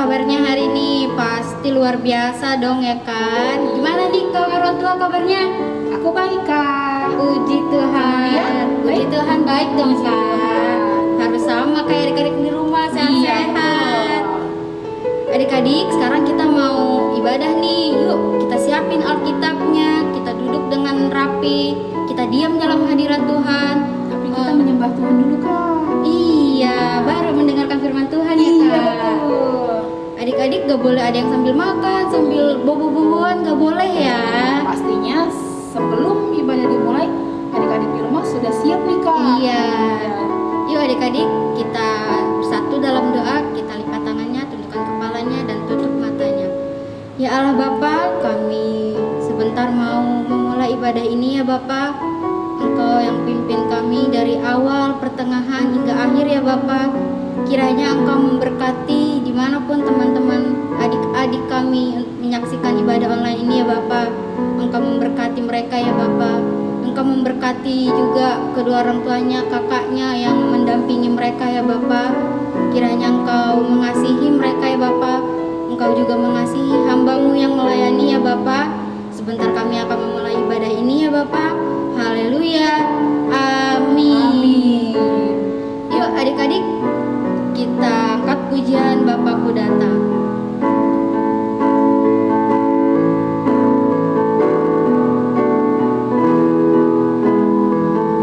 kabarnya hari ini? Pasti luar biasa dong ya kan? Gimana nih kau orang tua kabarnya? Aku baik, Kak. Puji Tuhan. Ya, Puji baik. Tuhan baik dong Kak. Harus sama kayak adik-adik di rumah sehat-sehat. Adik-adik, sekarang kita mau ibadah nih. Yuk, kita siapin Alkitabnya. Kita duduk dengan rapi. Kita diam dalam hadirat Tuhan. Tapi kita menyembah Tuhan dulu, Kak. Iya, baru mendengarkan firman Tuhan ya Iya, Kak. betul. Adik-adik gak boleh ada yang sambil makan, sambil bobo-boboan, gak boleh ya. Pastinya sebelum ibadah dimulai, adik-adik di rumah sudah siap nih, Kak. Iya. Yuk adik-adik, kita bersatu dalam doa. Kita lipat tangannya, tundukkan kepalanya, dan tutup matanya. Ya Allah Bapa, kami sebentar mau memulai ibadah ini ya Bapa. Engkau yang pimpin kami dari awal, pertengahan, hingga akhir ya Bapa. Kiranya Engkau memberkati dimanapun teman-teman adik-adik kami menyaksikan ibadah online ini ya Bapa. Engkau memberkati mereka ya Bapa. Engkau memberkati juga kedua orang tuanya, kakaknya yang mendampingi mereka ya Bapa. Kiranya Engkau mengasihi mereka ya Bapa. Engkau juga mengasihi hamba-Mu yang melayani ya Bapa. Sebentar kami akan memulai ibadah ini ya Bapa. Haleluya. Amin. Yuk adik-adik, kita angkat pujian Bapakku datang.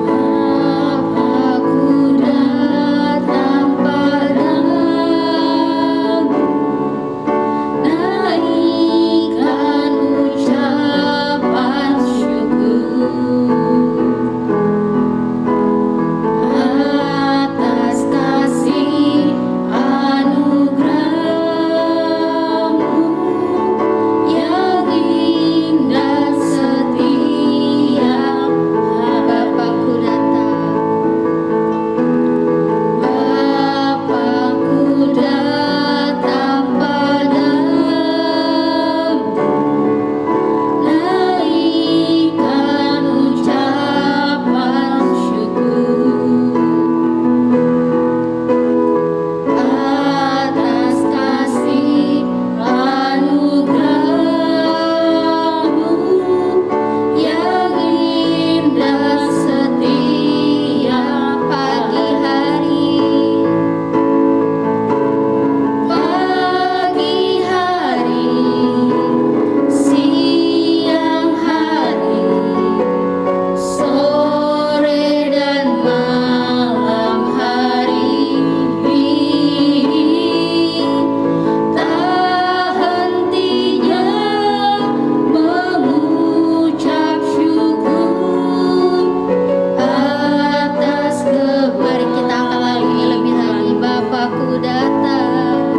Bapakku datang padamu, naikkan ucapan syukur atas kasih anugerah-Mu yang indah setiap Bapakku datang. Bapakku datang padamu, naikkan ucapan syukur atas kasih anugerah-Mu yang indah setiap pagi hari. Pagi hari, siang hari, sore dan malam hari, tak hentinya mengucap syukur atas mari kita angkat lagu ini lebih lagi. Bapakku datang.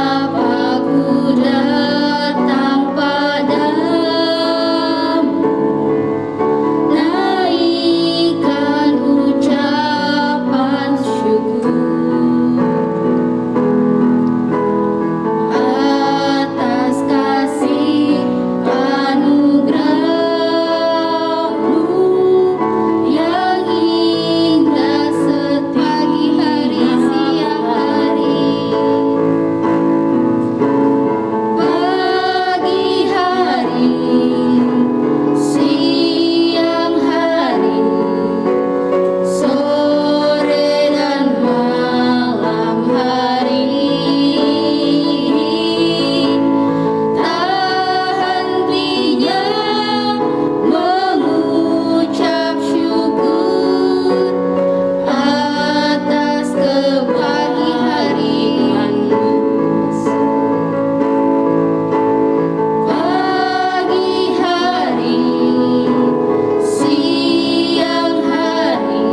Bapakku datang padamu, naikkan ucapan syukur atas kasih anugerah-Mu yang indah setiap pagi hari, siang hari. Pagi hari, siang hari, sore dan malam hari, tak hentinya mengucap syukur atas pagi hari. Pagi hari, siang hari,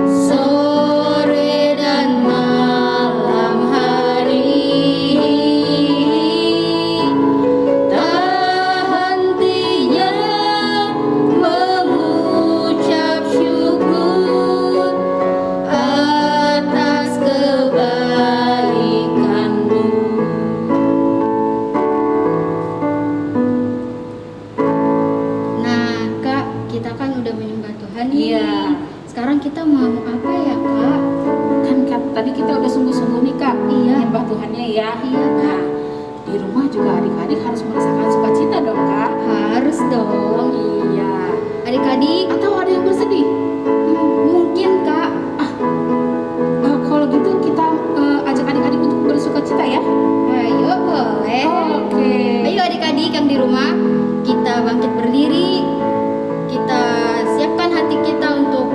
sore dan malam hari, tak hentinya mengucap syukur atas kebaikan-Mu. Nah, Kak, kita kan udah menyembah Tuhan nih. Iya. Sekarang kita mau apa ya Kak? Kan tadi kita udah sungguh-sungguh nih Kak, Iya. nyembah Tuhannya ya. Iya, Kak. Nah, di rumah juga adik-adik harus merasakan sukacita dong Kak. Harus dong. Iya. Adik-adik, Atau ada yang bersedih? mungkin Kak. Kalau gitu kita ajak adik-adik untuk bersukacita ya. Ayo boleh. Oke. Ayo adik-adik yang di rumah, kita bangkit berdiri. Kita siapkan hati kita untuk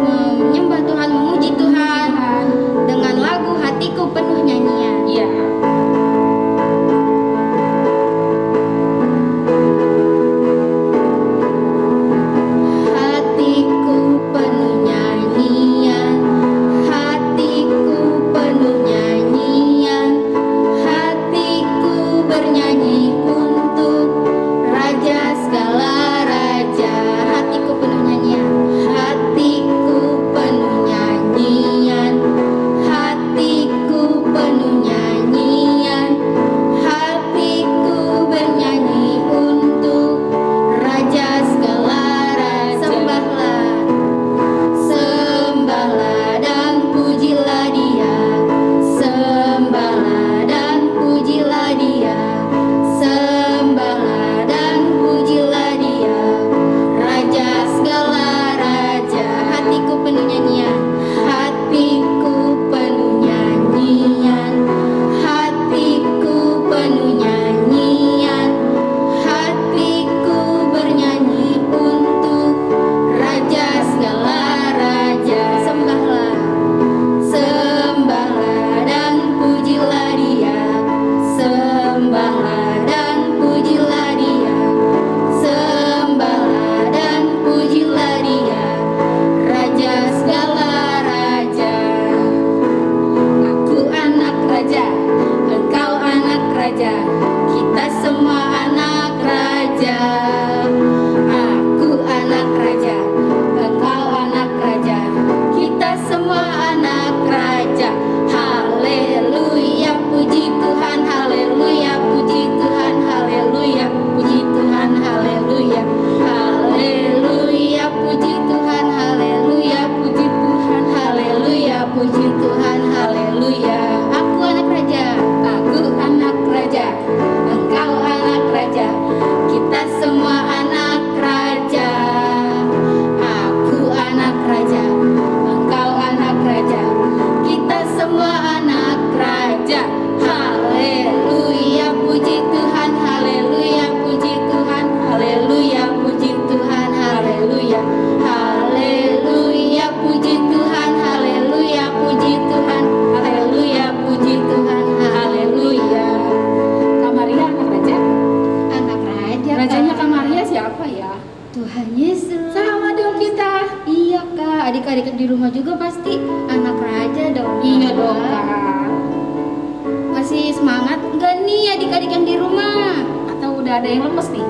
menyembah Tuhan, memuji Tuhan dengan lagu Hatiku Penuh Nyanyian. Iya. Hatiku penuh nyanyian, hatiku penuh nyanyian, hatiku bernyanyi untuk Raja segala raja. Hatiku penuh nyanyian, hatiku penuh nyanyian, hatiku penuh nyanyian, hatiku bernyanyi untuk Raja segala raja. Sembahlah, sembahlah dan pujilah Dia, sembahlah dan pujilah Dia, sembahlah dan pujilah Dia, Raja segala raja. Hatiku penuh nyanyian, hatiku penuh nyanyian, hatiku penuh nyanyian, hatiku bernyanyi untuk Raja segala raja. Sembahlah, sembahlah dan pujilah Dia, sembahlah dan pujilah Dia, sembahlah dan pujilah Dia, Raja segala raja. Aku anak raja, engkau anak raja, kita semua anak raja. Aku anak raja, engkau anak raja, kita semua anak raja. Haleluya, puji Tuhan, haleluya, puji Tuhan, haleluya, puji Tuhan, haleluya, haleluya, puji Tuhan, haleluya, puji Tuhan, haleluya, puji Tuhan, haleluya. Aku anak raja, aku anak raja, engkau anak raja, kita semua anak raja. Aku anak raja, engkau anak raja, kita semua anak raja. Haleluya, puji Tuhan, haleluya, puji Tuhan, haleluya, puji Tuhan, haleluya, haleluya, puji Tuhan, haleluya, puji Tuhan, haleluya, puji Tuhan, haleluya. Kak Maria anak raja. Anak raja. Rajanya Kak. Kak Maria siapa ya? Tuhan Yesus. Sama dong kita. Iya Kak, adik-adik di rumah juga pasti anak raja dong. Iya dong Kak. Masih semangat enggak nih adik-adik yang di rumah? Atau udah ada yang lemes nih?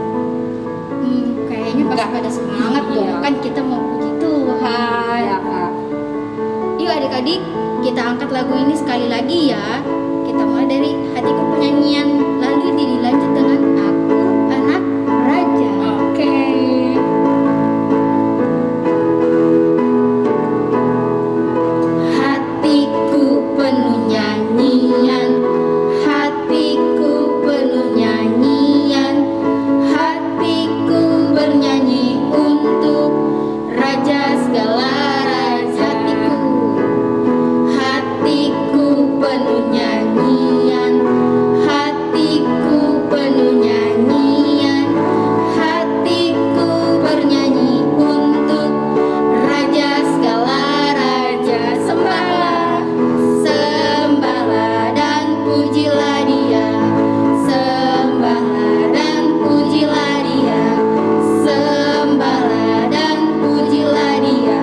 Kayaknya pasti Enggak. pada semangat Iya. dong. Kan kita mau puji Tuhan. Iya Kak. Yuk adik-adik, kita angkat lagu ini sekali lagi ya. Kita mulai dari Hatiku Penyanyian, lalu dilanjut dengan Aku Anak Raja. Oke. Hatiku penuh nyanyian, hatiku penuh nyanyian, hatiku bernyanyi untuk Raja segala raja. Hatiku penuh nyanyian, hatiku penuh nyanyian, hatiku bernyanyi untuk Raja segala raja. Sembahlah, sembahlah dan pujilah Dia, sembahlah dan pujilah Dia, sembahlah dan pujilah Dia,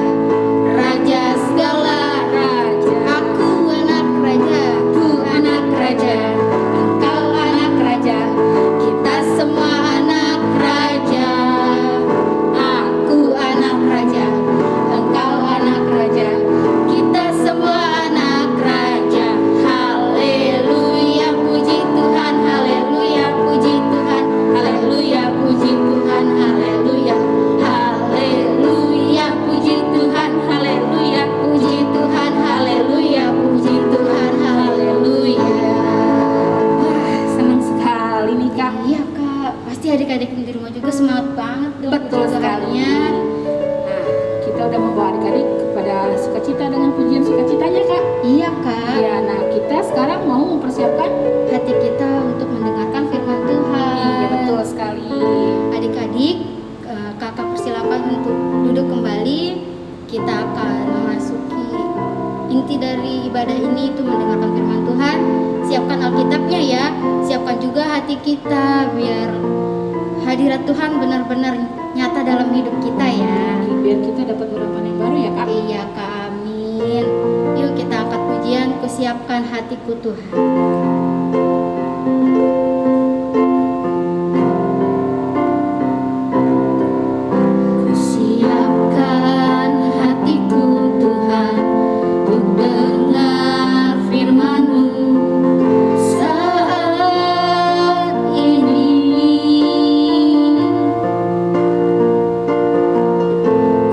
udah membawa adik-adik kepada sukacita dengan pujian sukacitanya, Kak. Iya Kak. Ya, nah kita sekarang mau mempersiapkan. Hati kita untuk mendengarkan firman Tuhan. Iya, betul sekali. Adik-adik, kakak persilakan untuk duduk kembali. Kita akan memasuki inti dari ibadah ini, itu mendengarkan firman Tuhan. Siapkan Alkitabnya ya, siapkan juga hati kita biar hadirat Tuhan benar-benar nyata dalam hidup kita ya. Biar kita dapat harapan yang baru ya, Kak. Iya Kak, amin. Yuk kita angkat pujian, kusiapkan hatiku Tuhan. Kusiapkan hatiku Tuhan untuk dengar firman-Mu saat ini.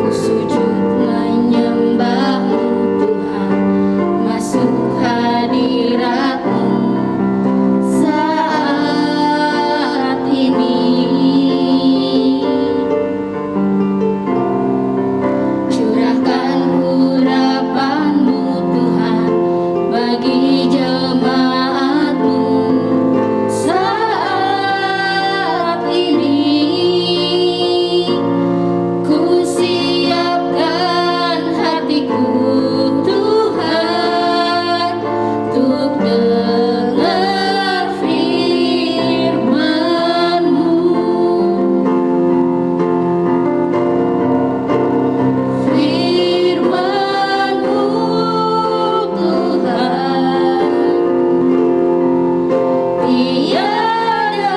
Ku sujud menyembah-Mu Tuhan, masuk hadirat-Mu saat ini. Curahkan urapan-Mu Tuhan bagi jemaat-Mu saat ini. Ku siapkan hatiku Tuhan untuk dengar firman-Mu. Firman-Mu Tuhan tiada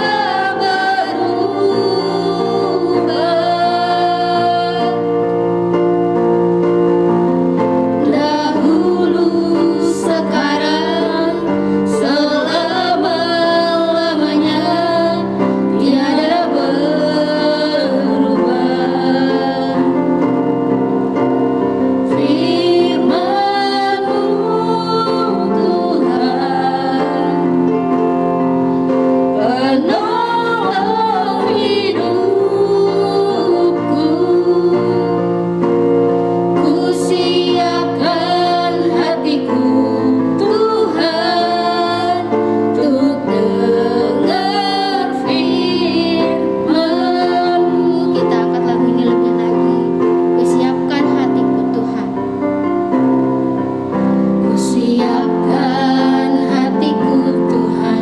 berubah. Dahulu, sekarang, selama-lamanya tiada berubah. Firman-Mu Tuhan penolong hidupku. Ku siapkan hatiku Tuhan untuk dengar firman-Mu. Kita angkat lagu ini lebih lagi. Ku siapkan hatiku Tuhan. Ku siapkan hatiku Tuhan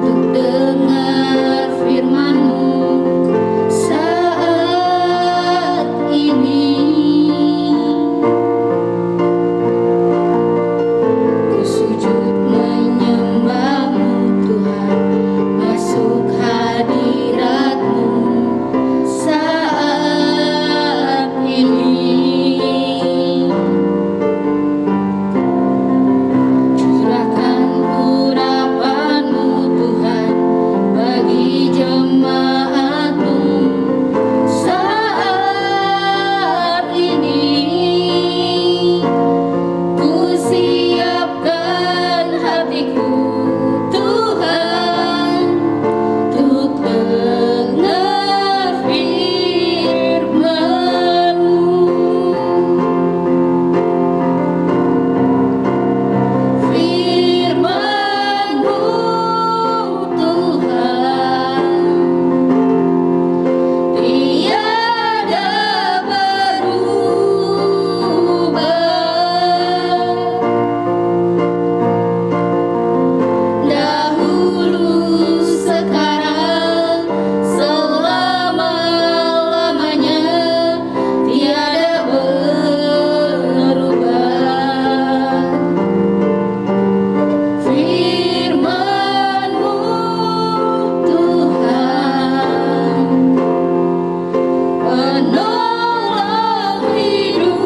untuk dengar firman-Mu saat ini. Ku sujud menyembah-Mu Tuhan, masuk hadirat-Mu saat ini. Curahkan urapan-Mu Tuhan bagi jemaat-Mu saat ini. Ku siapkan hatiku Tuhan untuk dengar firman-Mu. Firman-Mu Tuhan tiada berubah. Dahulu, sekarang, selama-lamanya tiada berubah. Firman-Mu Tuhan penolong hidupku.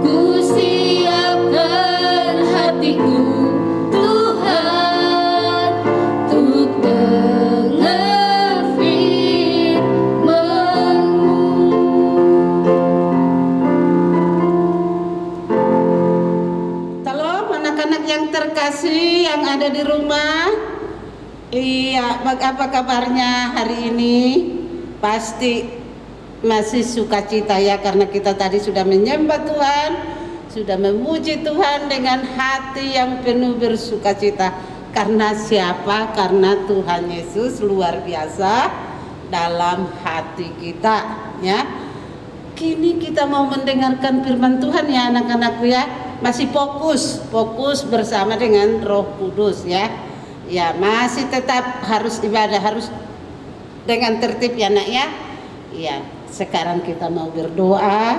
Ku siapkan hatiku Tuhan untuk dengar firman-Mu. Halo anak-anak yang terkasih yang ada di rumah. Iya, apa kabarnya hari ini? pasti masih sukacita ya, karena kita tadi sudah menyembah Tuhan, sudah memuji Tuhan dengan hati yang penuh bersukacita. Karena siapa? Karena Tuhan Yesus luar biasa dalam hati kita ya. Kini kita mau mendengarkan firman Tuhan ya anak-anakku ya. Masih fokus bersama dengan Roh Kudus ya. Ya, masih tetap harus ibadah, harus dengan tertib ya nak ya. Ya, sekarang kita mau berdoa.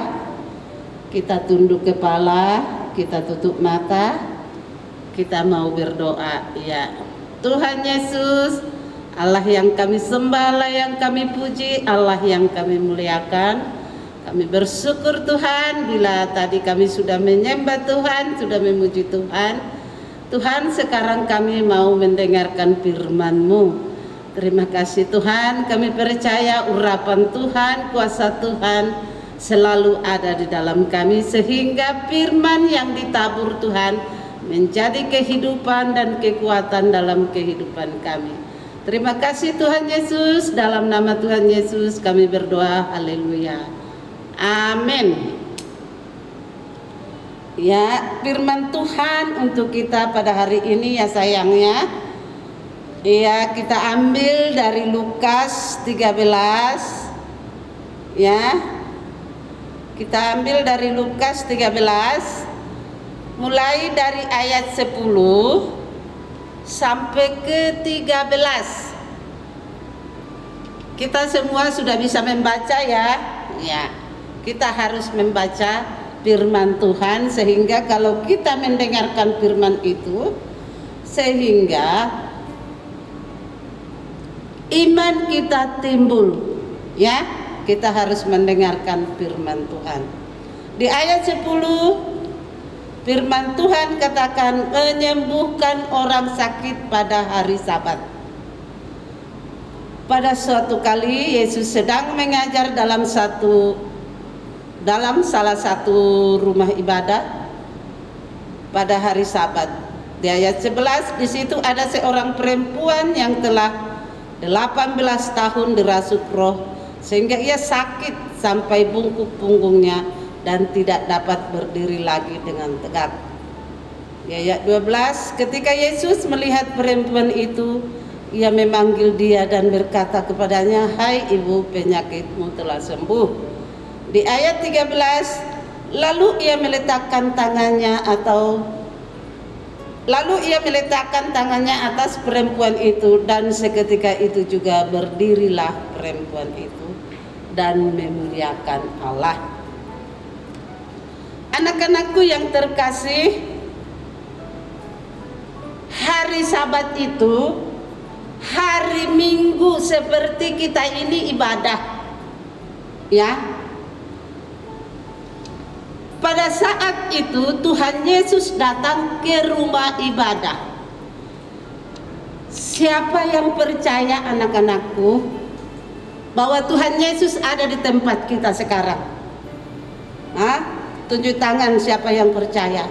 Kita tunduk kepala, kita tutup mata. Kita mau berdoa ya. Tuhan Yesus, Allah yang kami sembah, Allah yang kami puji, Allah yang kami muliakan. Kami bersyukur Tuhan bila tadi kami sudah menyembah Tuhan, sudah memuji Tuhan. Tuhan, sekarang kami mau mendengarkan firman-Mu. Terima kasih Tuhan, kami percaya urapan Tuhan, kuasa Tuhan selalu ada di dalam kami, sehingga firman yang ditabur Tuhan menjadi kehidupan dan kekuatan dalam kehidupan kami. Terima kasih Tuhan Yesus, dalam nama Tuhan Yesus kami berdoa, haleluya. Amin. Ya, firman Tuhan untuk kita pada hari ini ya sayangnya. Ya, kita ambil dari Lukas 13. Ya. Kita ambil dari Lukas 13 mulai dari ayat 10 sampai ke 13. Kita semua sudah bisa membaca ya. Ya. Kita harus membaca firman Tuhan, sehingga kalau kita mendengarkan firman itu, sehingga iman kita timbul ya. Kita harus mendengarkan firman Tuhan. Di ayat 10 firman Tuhan katakan, menyembuhkan orang sakit pada hari Sabat. Pada suatu kali Yesus sedang mengajar dalam salah satu rumah ibadah pada hari Sabat. Di ayat 11 di situ ada seorang perempuan yang telah 18 tahun dirasuk roh, sehingga ia sakit sampai bungkuk punggungnya dan tidak dapat berdiri lagi dengan tegak. Di ayat 12, ketika Yesus melihat perempuan itu, ia memanggil dia dan berkata kepadanya, "Hai ibu, penyakitmu telah sembuh." Di ayat 13, lalu ia meletakkan tangannya atas perempuan itu, dan seketika itu juga berdirilah perempuan itu dan memuliakan Allah. Anak-anakku yang terkasih, hari Sabat itu hari Minggu seperti kita ini ibadah. Ya. Pada saat itu Tuhan Yesus datang ke rumah ibadah. Siapa yang percaya anak-anakku bahwa Tuhan Yesus ada di tempat kita sekarang? Tunjuk tangan siapa yang percaya.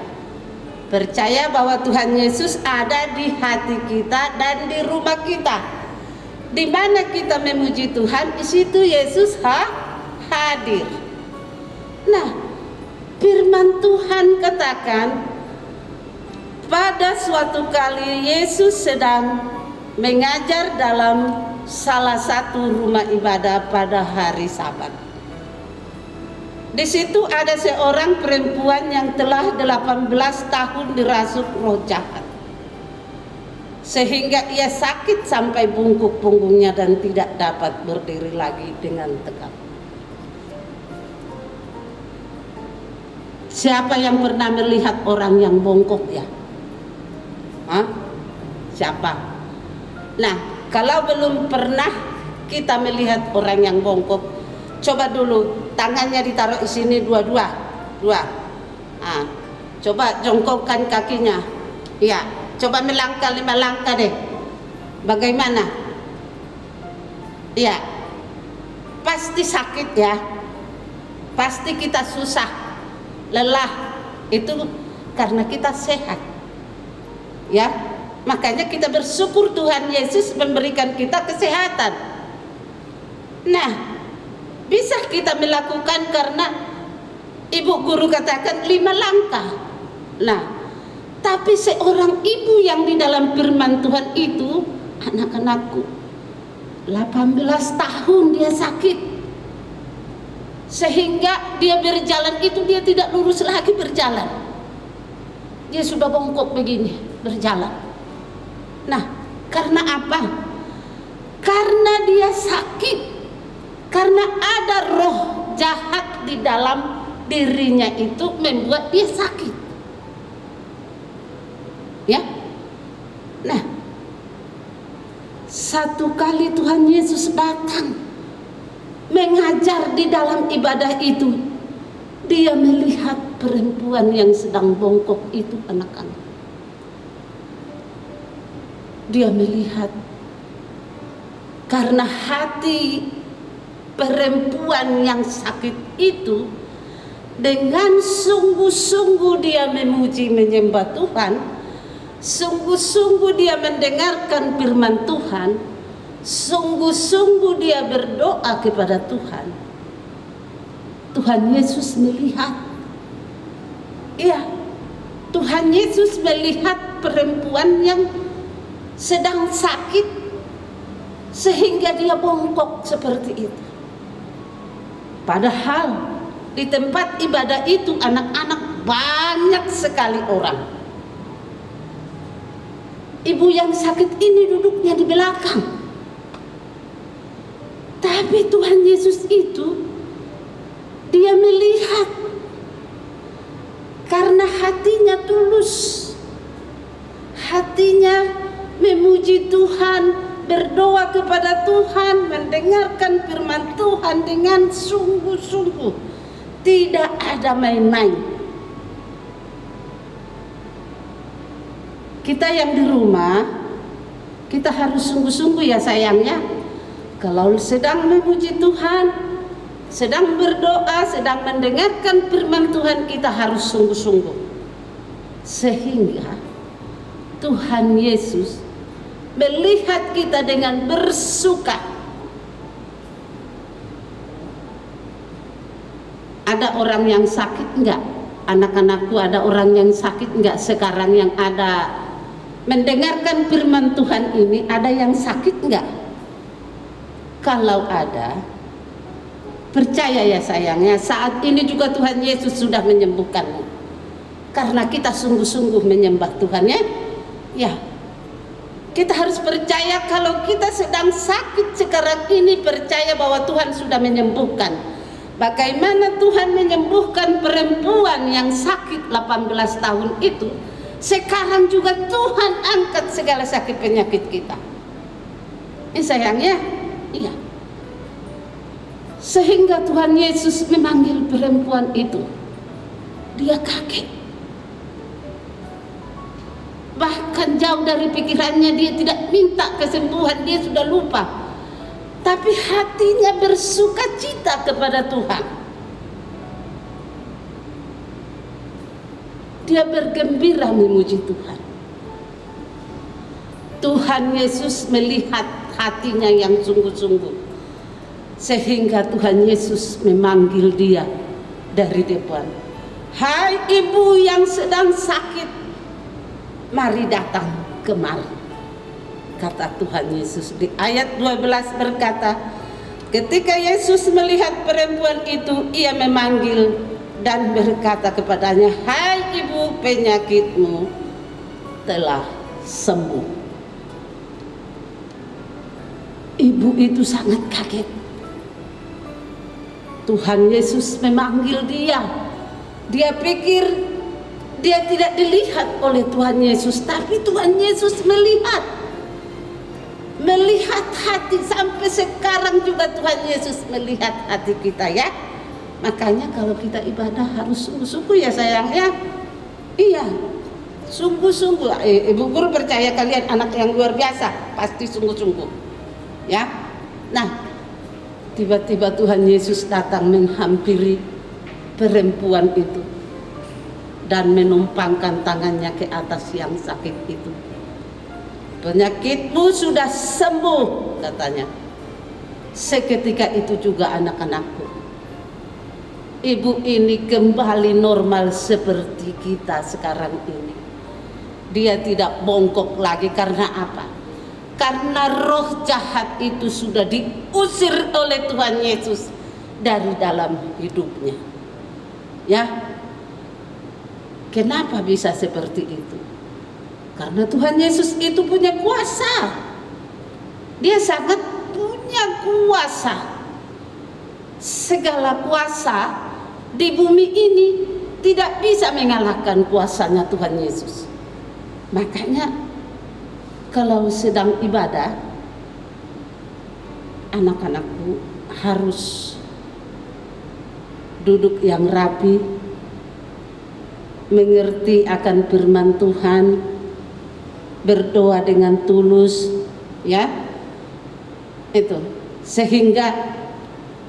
Percaya bahwa Tuhan Yesus ada di hati kita dan di rumah kita. Di mana kita memuji Tuhan, di situ Yesus hadir. Nah, firman Tuhan katakan, pada suatu kali Yesus sedang mengajar dalam salah satu rumah ibadah pada hari Sabat. Di situ ada seorang perempuan yang telah 18 tahun dirasuk roh jahat, sehingga ia sakit sampai bungkuk punggungnya dan tidak dapat berdiri lagi dengan tegak. Siapa yang pernah melihat orang yang bongkok ya? Siapa? Nah, kalau belum pernah kita melihat orang yang bongkok, coba dulu tangannya ditaruh di sini dua. Coba jongkokkan kakinya. Ya, coba melangkah 5 langkah deh. Bagaimana? Ya, pasti sakit ya. Pasti kita susah, lelah. Itu karena kita sehat. Ya, makanya kita bersyukur Tuhan Yesus memberikan kita kesehatan. Nah, bisa kita melakukan karena ibu guru katakan 5 langkah. Nah, tapi seorang ibu yang di dalam firman Tuhan itu, anak-anakku, 18 tahun dia sakit, sehingga dia berjalan itu dia tidak lurus lagi berjalan. Dia sudah bongkok begini berjalan. Nah, karena apa? Karena dia sakit, karena ada roh jahat di dalam dirinya itu membuat dia sakit. Ya. Nah, satu kali Tuhan Yesus datang mengajar di dalam ibadah itu, dia melihat perempuan yang sedang bongkok itu, anak-anak. Dia melihat karena hati perempuan yang sakit itu dengan sungguh-sungguh dia memuji menyembah Tuhan, sungguh-sungguh dia mendengarkan firman Tuhan, sungguh-sungguh dia berdoa kepada Tuhan. Tuhan Yesus melihat, iya, Tuhan Yesus melihat perempuan yang sedang sakit sehingga dia bongkok seperti itu. Padahal di tempat ibadah itu anak-anak banyak sekali orang. Ibu yang sakit ini duduknya di belakang. Tapi Tuhan Yesus itu dia melihat karena hatinya tulus, hatinya memuji Tuhan, berdoa kepada Tuhan, mendengarkan firman Tuhan dengan sungguh-sungguh, tidak ada main-main. Kita yang di rumah, kita harus sungguh-sungguh ya sayangnya. Kalau sedang memuji Tuhan, sedang berdoa, sedang mendengarkan firman Tuhan, kita harus sungguh-sungguh. Sehingga Tuhan Yesus melihat kita dengan bersuka. Ada orang yang sakit enggak? Anak-anakku, ada orang yang sakit enggak sekarang yang ada mendengarkan firman Tuhan ini? Ada yang sakit enggak? Kalau ada, percaya ya sayangnya, saat ini juga Tuhan Yesus sudah menyembuhkanmu. Karena kita sungguh-sungguh menyembah Tuhan ya. Ya. Kita harus percaya kalau kita sedang sakit sekarang ini, percaya bahwa Tuhan sudah menyembuhkan. Bagaimana Tuhan menyembuhkan perempuan yang sakit 18 tahun itu, sekarang juga Tuhan angkat segala sakit penyakit kita. Ini sayangnya, iya. Sehingga Tuhan Yesus memanggil perempuan itu. Dia kaget. Bahkan jauh dari pikirannya, dia tidak minta kesembuhan, dia sudah lupa. Tapi hatinya bersuka cita kepada Tuhan. Dia bergembira memuji Tuhan. Tuhan Yesus melihat hatinya yang sungguh-sungguh, sehingga Tuhan Yesus memanggil dia dari depan. Hai ibu yang sedang sakit, mari datang kemari. Kata Tuhan Yesus di ayat 12 berkata, ketika Yesus melihat perempuan itu, ia memanggil dan berkata kepadanya, hai ibu, penyakitmu telah sembuh. Ibu itu sangat kaget. Tuhan Yesus memanggil dia. Dia pikir dia tidak dilihat oleh Tuhan Yesus, tapi Tuhan Yesus melihat hati. Sampai sekarang juga Tuhan Yesus melihat hati kita ya. Makanya kalau kita ibadah harus sungguh-sungguh ya sayang ya. Iya, sungguh-sungguh. Ibu guru percaya kalian anak yang luar biasa, pasti sungguh-sungguh ya. Nah, tiba-tiba Tuhan Yesus datang menghampiri perempuan itu dan menumpangkan tangannya ke atas yang sakit itu. Penyakitmu sudah sembuh, katanya. Seketika itu juga anak-anakku, ibu ini kembali normal seperti kita sekarang ini. Dia tidak bongkok lagi. Karena apa? Karena roh jahat itu sudah diusir oleh Tuhan Yesus dari dalam hidupnya. Ya, kenapa bisa seperti itu? Karena Tuhan Yesus itu punya kuasa. Dia sangat punya kuasa. Segala kuasa di bumi ini tidak bisa mengalahkan kuasanya Tuhan Yesus. Makanya kalau sedang ibadah, anak-anakku harus duduk yang rapi, mengerti akan firman Tuhan, berdoa dengan tulus, ya. Itu sehingga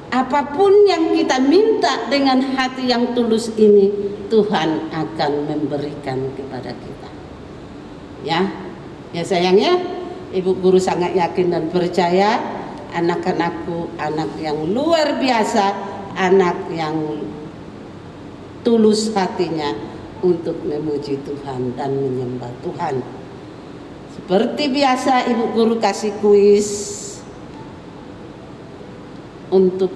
apapun yang kita minta dengan hati yang tulus ini, Tuhan akan memberikan kepada kita. Ya sayangnya, ibu guru sangat yakin dan percaya anak-anakku anak yang luar biasa, anak yang tulus hatinya untuk memuji Tuhan dan menyembah Tuhan. Seperti biasa, ibu guru kasih kuis untuk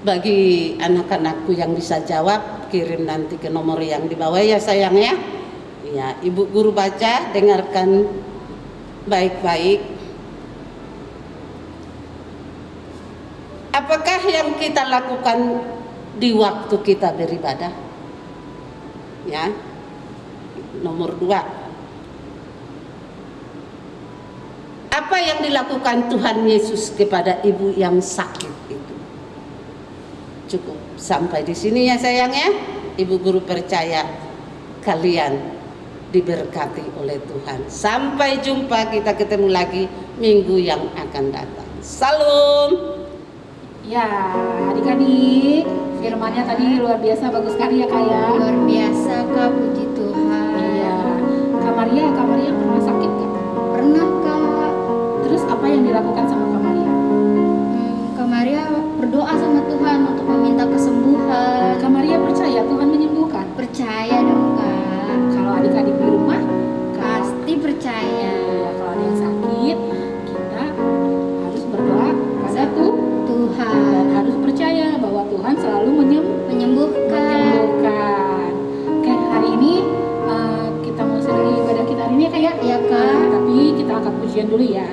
bagi anak-anakku yang bisa jawab, kirim nanti ke nomor yang di bawah ya sayang ya. Ya, ibu guru baca, dengarkan baik-baik. Apakah yang kita lakukan di waktu kita beribadah? Ya. Nomor 2. Apa yang dilakukan Tuhan Yesus kepada ibu yang sakit itu? Cukup sampai di sini ya sayang ya. Ibu guru percaya kalian diberkati oleh Tuhan. Sampai jumpa, kita ketemu lagi minggu yang akan datang. Salam. Ya, adik-adik, firmannya tadi luar biasa, bagus sekali ya Kak ya. Luar biasa Kak, puji Tuhan. Iya. Kak Maria pernah sakit Kak? Pernah Kak. Terus apa yang dilakukan sama Kak Maria? Kak Maria berdoa sama Tuhan untuk meminta kesembuhan. Kak Maria percaya Tuhan menyembuhkan? Percaya dong Kak. Kalau adik-adik di rumah, Pasti percaya. kalau ada yang sakit, kita harus berdoa pada Tuhan dan harus percaya bahwa Tuhan selalu menyembuhkan. Oke, hari ini kita mau selesai ibadah kita hari ini ya Kak ya? Ya Kak. Tapi kita angkat pujian dulu ya.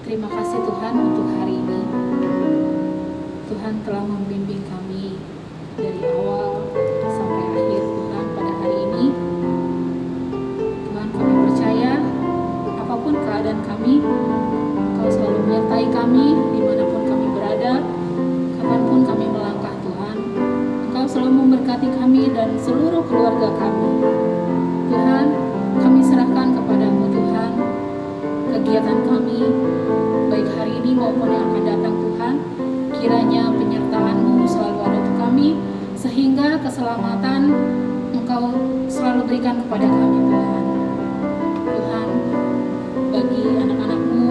Terima kasih Tuhan untuk hari ini. Tuhan telah membimbing kami dari awal sampai akhir Tuhan pada hari ini. Tuhan, kami percaya apapun keadaan kami, Engkau selalu menyertai kami dimanapun kami berada, kapanpun kami melangkah Tuhan. Engkau selalu memberkati kami dan seluruh keluarga kami. Tuhan, kami serahkan kepadamu Tuhan kegiatan kami, baik hari ini maupun yang akan datang Tuhan. Kiranya penyertaan-Mu selalu ada untuk kami, sehingga keselamatan Engkau selalu berikan kepada kami Tuhan. Tuhan, bagi anak-anak-Mu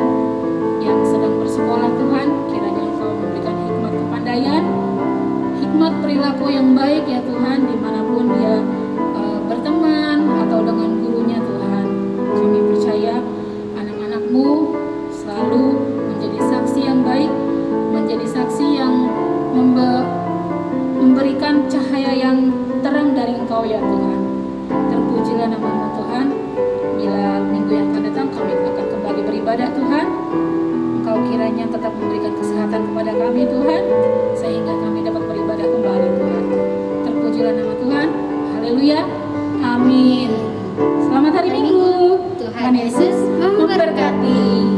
yang sedang bersekolah Tuhan, kiranya Engkau memberikan hikmat kepandaian, hikmat perilaku yang baik ya Tuhan, dimanapun dia berteman atau dengan gurunya Tuhan. Kami percaya anak-anak-Mu selalu menjadi saksi yang baik, menjadi saksi yang memberikan cahaya yang terang dari Engkau ya Tuhan. Terpujilah nama-Mu Tuhan. Bila minggu yang akan datang kami akan kembali beribadah Tuhan, Engkau kiranya tetap memberikan kesehatan kepada kami Tuhan, sehingga kami dapat beribadah kembali Tuhan. Terpujilah nama Tuhan. Haleluya. Amin. Selamat hari Minggu. Tuhan Yesus memberkati.